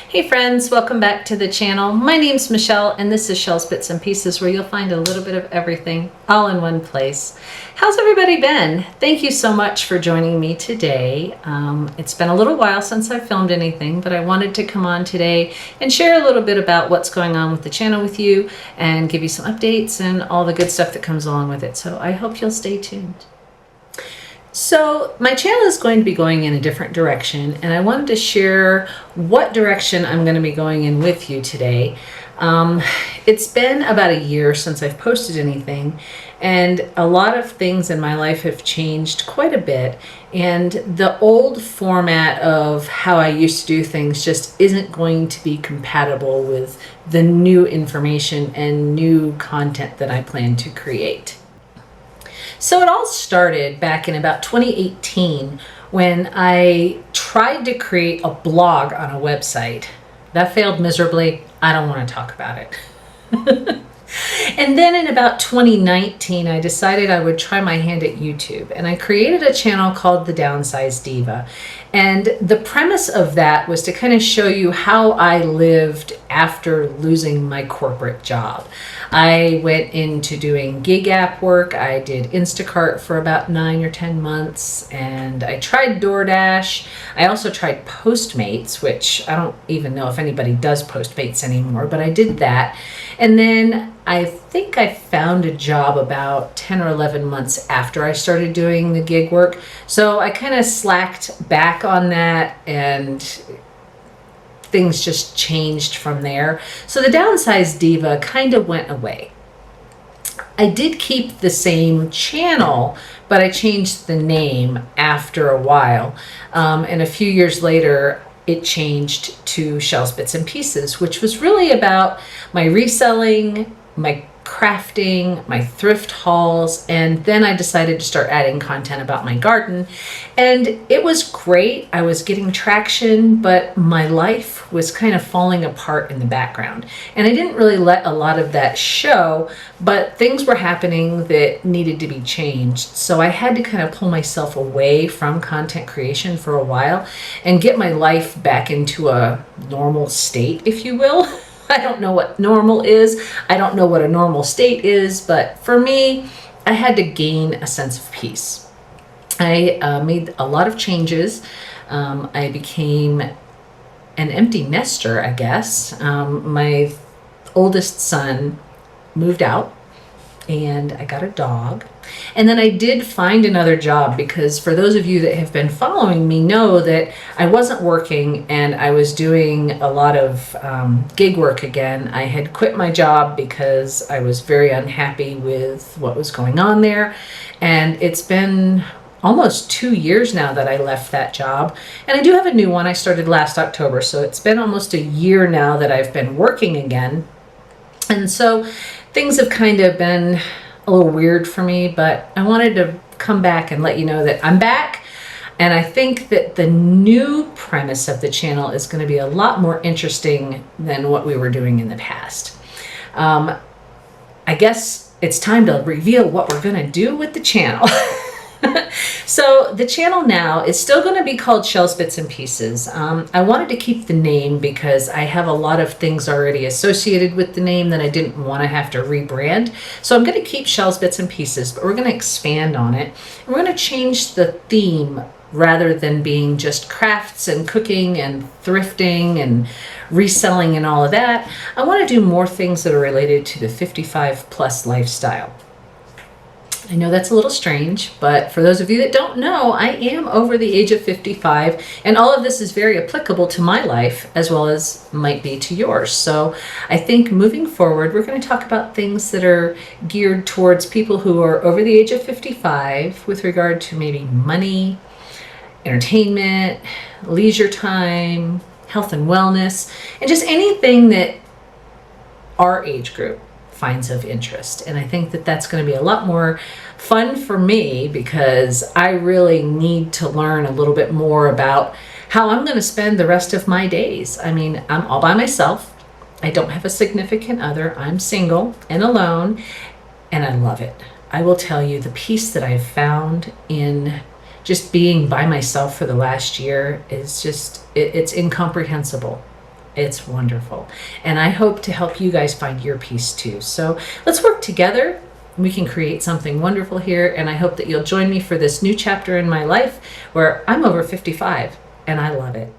Hey friends, welcome back to the channel. My name's Michelle and this is Shell's Bits and Pieces, where you'll find a little bit of everything all in one place. How's everybody been? Thank you so much for joining me today. It's been a little while since I filmed anything, but I wanted to come on today and share a little bit about what's going on with the channel with you and give you some updates and all the good stuff that comes along with it. So I hope you'll stay tuned. So my channel is going to be going in a different direction, and I wanted to share what direction I'm going to be going in with you today. It's been about a year since I've posted anything, and a lot of things in my life have changed quite a bit, and the old format of how I used to do things just isn't going to be compatible with the new information and new content that I plan to create. So it all started back in about 2018 when I tried to create a blog on a website. That failed miserably. I don't want to talk about it. And then in about 2019, I decided I would try my hand at YouTube, and I created a channel called The Downsized Diva. And the premise of that was to kind of show you how I lived after losing my corporate job. I went into doing gig app work. I did Instacart for about 9 or 10 months, and I tried DoorDash. I also tried Postmates, which I don't even know if anybody does Postmates anymore, but I did that. And then I think I found a job about 10 or 11 months after I started doing the gig work. So I kind of slacked back on that, and things just changed from there. So the Downsized Diva kind of went away. I did keep the same channel, but I changed the name after a while. And a few years later, it changed to Shell's Bits and Pieces, which was really about my reselling, my crafting, my thrift hauls, and then I decided to start adding content about my garden. And it was great. I was getting traction, but my life was kind of falling apart in the background. And I didn't really let a lot of that show, but things were happening that needed to be changed. So I had to kind of pull myself away from content creation for a while and get my life back into a normal state, if you will. I don't know what normal is. I don't know what a normal state is, but for me, I had to gain a sense of peace. I made a lot of changes. I became an empty nester, I guess. My oldest son moved out, and I got a dog. And then I did find another job, because for those of you that have been following me know that I wasn't working and I was doing a lot of gig work again. I had quit my job because I was very unhappy with what was going on there. And it's been almost 2 years now that I left that job. And I do have a new one. I started last October. So it's been almost a year now that I've been working again. And so things have kind of been a little weird for me, but I wanted to come back and let you know that I'm back. And I think that the new premise of the channel is going to be a lot more interesting than what we were doing in the past. I guess it's time to reveal what we're going to do with the channel. So the channel now is still going to be called Shell's Bits and Pieces. I wanted to keep the name because I have a lot of things already associated with the name that I didn't want to have to rebrand. So I'm going to keep Shell's Bits and Pieces, but we're going to expand on it. And we're going to change the theme. Rather than being just crafts and cooking and thrifting and reselling and all of that, I want to do more things that are related to the 55 plus lifestyle. I know that's a little strange, but for those of you that don't know, I am over the age of 55, and all of this is very applicable to my life as well as might be to yours. So I think moving forward, we're going to talk about things that are geared towards people who are over the age of 55 with regard to maybe money, entertainment, leisure time, health and wellness, and just anything that our age group finds of interest. And I think that that's going to be a lot more fun for me, because I really need to learn a little bit more about how I'm going to spend the rest of my days. I mean, I'm all by myself. I don't have a significant other. I'm single and alone, and I love it. I will tell you, the peace that I've found in just being by myself for the last year is just, it's incomprehensible. It's wonderful. And I hope to help you guys find your peace too. So let's work together. We can create something wonderful here. And I hope that you'll join me for this new chapter in my life where I'm over 55 and I love it.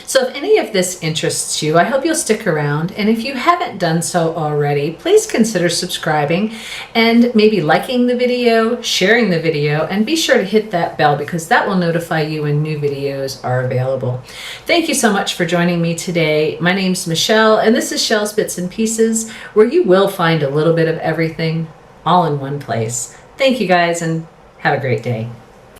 So if any of this interests you, I hope you'll stick around. And if you haven't done so already, please consider subscribing and maybe liking the video, sharing the video, and be sure to hit that bell because that will notify you when new videos are available. Thank you so much for joining me today. My name's Michelle, and this is Shell's Bits and Pieces, where you will find a little bit of everything all in one place. Thank you guys, and have a great day.